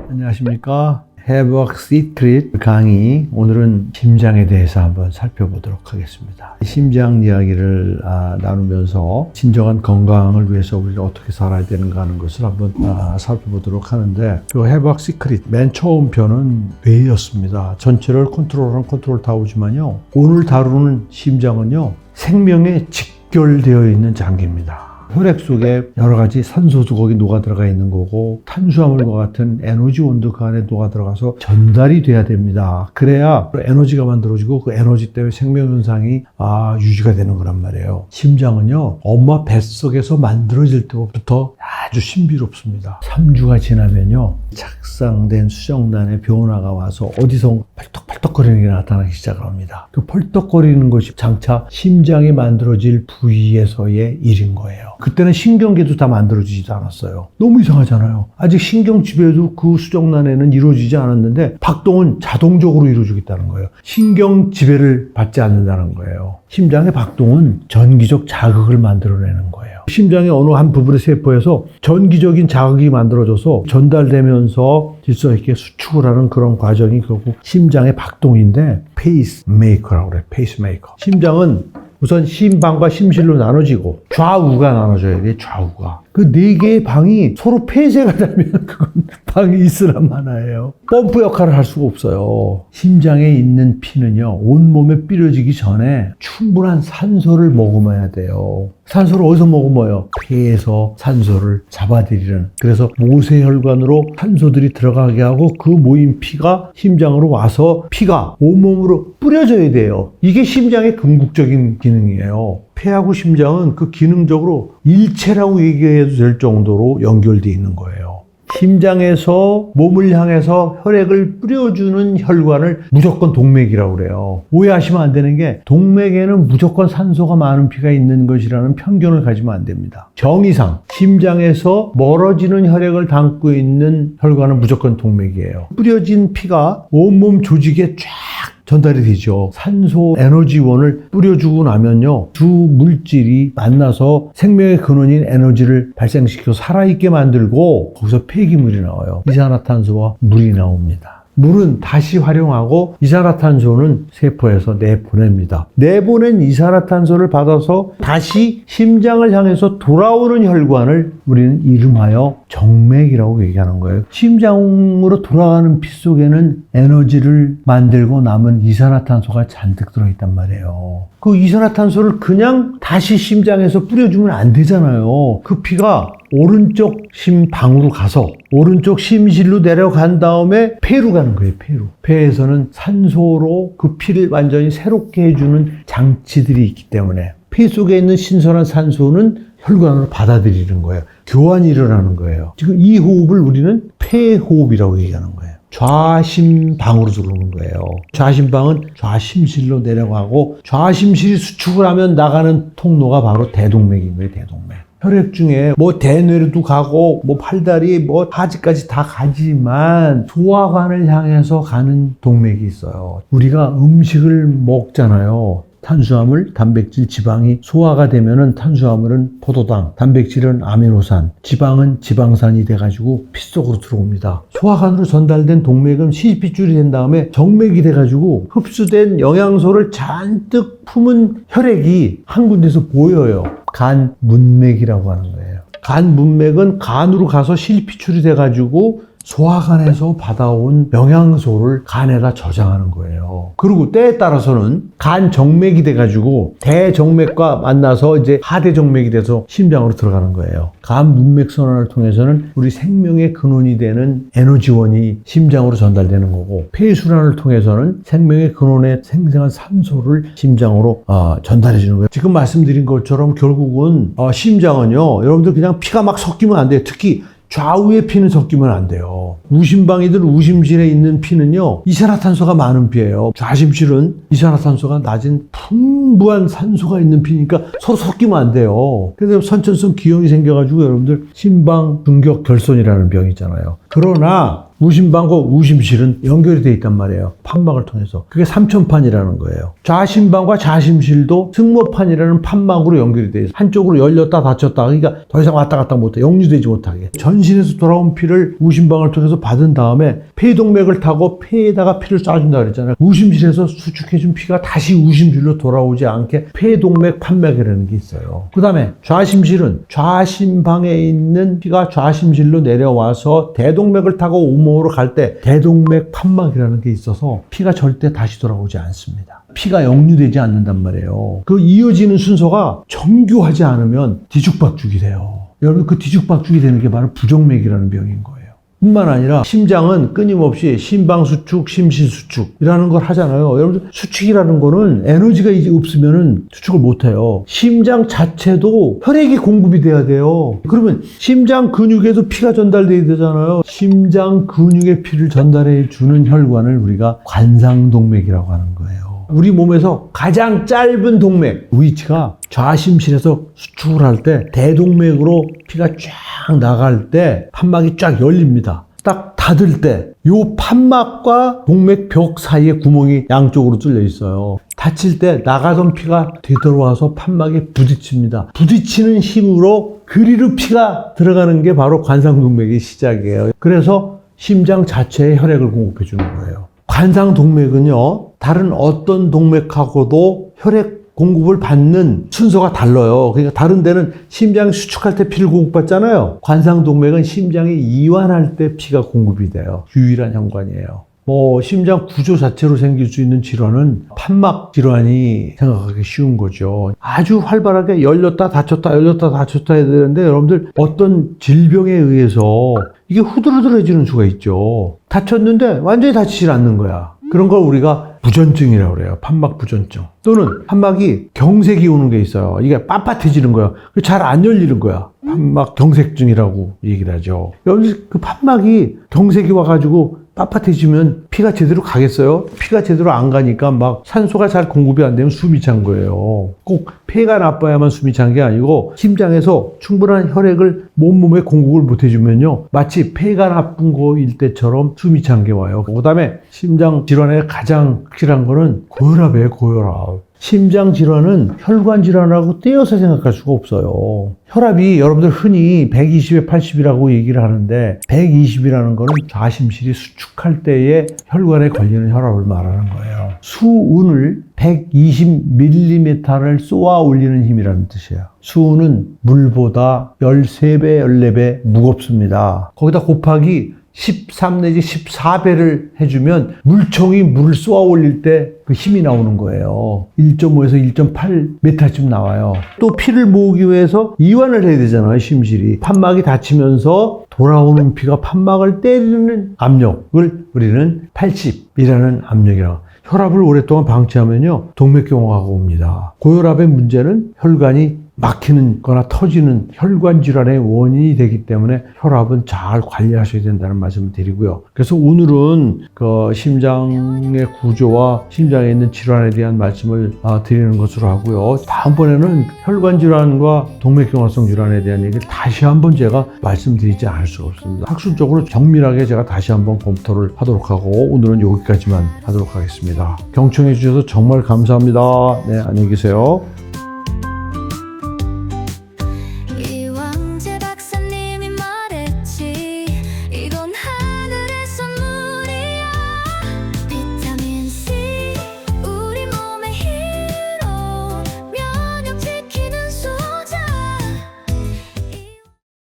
안녕하십니까. Have a Secret 강의. 오늘은 심장에 대해서 한번 살펴보도록 하겠습니다. 심장 이야기를 나누면서 진정한 건강을 위해서 우리가 어떻게 살아야 되는가 하는 것을 한번 살펴보도록 하는데, 그 Have a Secret 맨 처음 편은 뇌였습니다. 전체를 컨트롤하는 컨트롤 타워지만요, 오늘 다루는 심장은요, 생명에 직결되어 있는 장기입니다. 혈액 속에 여러 가지 산소도 거기 녹아 들어가 있는 거고, 탄수화물과 같은 에너지원도 그 안에 녹아 들어가서 전달이 돼야 됩니다. 그래야 에너지가 만들어지고 그 에너지 때문에 생명현상이 유지가 되는 거란 말이에요. 심장은요, 엄마 뱃속에서 만들어질 때부터 아주 신비롭습니다. 3주가 지나면요, 착상된 수정란에 변화가 와서 어디서 펄떡펄떡거리는 게 나타나기 시작을 합니다. 그 펄떡거리는 것이 장차 심장이 만들어질 부위에서의 일인 거예요. 그때는 신경계도 다 만들어지지도 않았어요. 너무 이상하잖아요. 아직 신경 지배도 그 수정란에는 이루어지지 않았는데 박동은 자동적으로 이루어지겠다는 거예요. 신경 지배를 받지 않는다는 거예요. 심장의 박동은 전기적 자극을 만들어내는 거예요. 심장의 어느 한 부분의 세포에서 전기적인 자극이 만들어져서 전달되면서 질서 있게 수축을 하는 그런 과정이 결국 심장의 박동인데, 페이스메이커라고 그래요. 페이스메이커. 심장은 우선 심방과 심실로 나눠지고 좌우가 나눠져야 돼. 좌우가. 그 네 개의 방이 서로 폐쇄가 되면 그건 방이 있으나 마나예요. 펌프 역할을 할 수가 없어요. 심장에 있는 피는요, 온몸에 뿌려지기 전에 충분한 산소를 머금어야 돼요. 산소를 어디서 머금어요? 폐에서 산소를 잡아들이는. 그래서 모세혈관으로 산소들이 들어가게 하고 그 모인 피가 심장으로 와서 피가 온몸으로 뿌려져야 돼요. 이게 심장의 궁극적인 기능이에요. 폐하고 심장은 그 기능적으로 일체라고 얘기해도 될 정도로 연결되어 있는 거예요. 심장에서 몸을 향해서 혈액을 뿌려주는 혈관을 무조건 동맥이라고 그래요. 오해하시면 안 되는 게, 동맥에는 무조건 산소가 많은 피가 있는 것이라는 편견을 가지면 안 됩니다. 정의상 심장에서 멀어지는 혈액을 담고 있는 혈관은 무조건 동맥이에요. 뿌려진 피가 온몸 조직에 쫙 전달이 되죠. 산소 에너지원을 뿌려주고 나면요, 두 물질이 만나서 생명의 근원인 에너지를 발생시켜 살아있게 만들고 거기서 폐기물이 나와요. 이산화탄소와 물이 나옵니다. 물은 다시 활용하고 이산화탄소는 세포에서 내보냅니다. 내보낸 이산화탄소를 받아서 다시 심장을 향해서 돌아오는 혈관을 우리는 이름하여 정맥이라고 얘기하는 거예요. 심장으로 돌아가는 피 속에는 에너지를 만들고 남은 이산화탄소가 잔뜩 들어있단 말이에요. 그 이산화탄소를 그냥 다시 심장에서 뿌려주면 안 되잖아요. 그 피가 오른쪽 심방으로 가서 오른쪽 심실로 내려간 다음에 폐로 가는 거예요. 폐로. 폐에서는 산소로 그 피를 완전히 새롭게 해주는 장치들이 있기 때문에 폐 속에 있는 신선한 산소는 혈관으로 받아들이는 거예요. 교환이 일어나는 거예요. 지금 이 호흡을 우리는 폐호흡이라고 얘기하는 거예요. 좌심방으로 들어오는 거예요. 좌심방은 좌심실로 내려가고, 좌심실이 수축을 하면 나가는 통로가 바로 대동맥인 거예요. 대동맥. 혈액 중에 뭐 대뇌로도 가고 뭐 팔다리 뭐 하지까지 다 가지만 소화관을 향해서 가는 동맥이 있어요. 우리가 음식을 먹잖아요. 탄수화물, 단백질, 지방이 소화가 되면은 탄수화물은 포도당, 단백질은 아미노산, 지방은 지방산이 돼가지고 피 속으로 들어옵니다. 소화관으로 전달된 동맥은 시피줄이 된 다음에 정맥이 돼가지고 흡수된 영양소를 잔뜩 품은 혈액이 한 군데서 보여요. 간 문맥이라고 하는 거예요. 간 문맥은 간으로 가서 실피출이 돼가지고 소화관에서 받아온 영양소를 간에다 저장하는 거예요. 그리고 때에 따라서는 간 정맥이 돼가지고 대정맥과 만나서 이제 하대정맥이 돼서 심장으로 들어가는 거예요. 간 문맥 선환을 통해서는 우리 생명의 근원이 되는 에너지원이 심장으로 전달되는 거고, 폐순환을 통해서는 생명의 근원에 생성한 산소를 심장으로 전달해 주는 거예요. 지금 말씀드린 것처럼 결국은 심장은요, 여러분들 그냥 피가 막 섞이면 안 돼요. 특히 좌우의 피는 섞이면 안 돼요. 우심방이든 우심실에 있는 피는요, 이산화탄소가 많은 피예요. 좌심실은 이산화탄소가 낮은 풍부한 산소가 있는 피니까 서로 섞이면 안 돼요. 그래서 선천성 기형이 생겨가지고 여러분들 심방 중격 결손이라는 병이 있잖아요. 그러나 우심방과 우심실은 연결이 돼 있단 말이에요. 판막을 통해서. 그게 삼천판이라는 거예요. 좌심방과 좌심실도 승모판이라는 판막으로 연결이 돼 있어요. 한쪽으로 열렸다 닫혔다. 그러니까 더 이상 왔다 갔다 못해. 역류되지 못하게. 전신에서 돌아온 피를 우심방을 통해서 받은 다음에 폐동맥을 타고 폐에다가 피를 쏴준다 그랬잖아요. 우심실에서 수축해준 피가 다시 우심실로 돌아오지 않게 폐동맥 판막이라는 게 있어요. 그 다음에 좌심실은 좌심방에 있는 피가 좌심실로 내려와서 대동맥을 타고 온몸으로 갈 때 대동맥 판막이라는 게 있어서 피가 절대 다시 돌아오지 않습니다. 피가 역류되지 않는단 말이에요. 그 이어지는 순서가 정교하지 않으면 뒤죽박죽이 돼요. 여러분, 그 뒤죽박죽이 되는 게 바로 부정맥이라는 병인 거예요. 뿐만 아니라 심장은 끊임없이 심방수축, 심신수축이라는 걸 하잖아요. 여러분, 수축이라는 거는 에너지가 이제 없으면 수축을 못해요. 심장 자체도 혈액이 공급이 돼야 돼요. 그러면 심장 근육에도 피가 전달돼야 되잖아요. 심장 근육에 피를 전달해 주는 혈관을 우리가 관상동맥이라고 하는 거예요. 우리 몸에서 가장 짧은 동맥 위치가 좌심실에서 수축을 할 때 대동맥으로 피가 쫙 나갈 때 판막이 쫙 열립니다. 딱 닫을 때 요 판막과 동맥 벽 사이에 구멍이 양쪽으로 뚫려 있어요. 닫힐 때 나가던 피가 되돌아와서 판막에 부딪힙니다. 부딪히는 힘으로 그리로 피가 들어가는 게 바로 관상동맥의 시작이에요. 그래서 심장 자체에 혈액을 공급해 주는 거예요. 관상동맥은요, 다른 어떤 동맥하고도 혈액 공급을 받는 순서가 달라요. 그러니까 다른 데는 심장이 수축할 때 피를 공급받잖아요. 관상동맥은 심장이 이완할 때 피가 공급이 돼요. 유일한 혈관이에요. 심장 구조 자체로 생길 수 있는 질환은 판막 질환이 생각하기 쉬운 거죠. 아주 활발하게 열렸다 닫혔다 열렸다 닫혔다 해야 되는데, 여러분들 어떤 질병에 의해서 이게 후들후들해지는 수가 있죠. 닫혔는데 완전히 닫히질 않는 거야. 그런 걸 우리가 부전증이라고 그래요. 판막 부전증. 또는 판막이 경색이 오는 게 있어요. 이게 빳빳해지는 거야. 잘 안 열리는 거야. 판막 경색증이라고 얘기를 하죠. 여러분, 그 판막이 경색이 와가지고 빳빳해지면 피가 제대로 가겠어요? 피가 제대로 안 가니까 막 산소가 잘 공급이 안 되면 숨이 찬 거예요. 꼭 폐가 나빠야만 숨이 찬 게 아니고 심장에서 충분한 혈액을 몸에 공급을 못 해주면요, 마치 폐가 나쁜 거일 때처럼 숨이 찬 게 와요. 그 다음에 심장 질환의 가장 확실한 거는 고혈압이에요. 고혈압. 심장 질환은 혈관 질환하고 떼어서 생각할 수가 없어요. 혈압이 여러분들 흔히 120에 80이라고 얘기를 하는데, 120이라는 거는 좌심실이 수축할 때에 혈관에 걸리는 혈압을 말하는 거예요. 수은을 120mm를 쏘아 올리는 힘이라는 뜻이에요. 수은은 물보다 13배, 14배 무겁습니다. 거기다 곱하기 13 내지 14배를 해주면 물총이 물을 쏘아 올릴 때 그 힘이 나오는 거예요. 1.5에서 1.8m쯤 나와요. 또 피를 모으기 위해서 이완을 해야 되잖아요, 심실이. 판막이 닫히면서 돌아오는 피가 판막을 때리는 압력을 우리는 80이라는 압력이라고. 혈압을 오랫동안 방치하면요, 동맥경화가 옵니다. 고혈압의 문제는 혈관이 막히는 거나 터지는 혈관 질환의 원인이 되기 때문에 혈압은 잘 관리하셔야 된다는 말씀을 드리고요. 그래서 오늘은 그 심장의 구조와 심장에 있는 질환에 대한 말씀을 드리는 것으로 하고요. 다음번에는 혈관 질환과 동맥경화성 질환에 대한 얘기를 다시 한번 제가 말씀드리지 않을 수가 없습니다. 학술적으로 정밀하게 제가 다시 한번 검토를 하도록 하고, 오늘은 여기까지만 하도록 하겠습니다. 경청해 주셔서 정말 감사합니다. 네, 안녕히 계세요.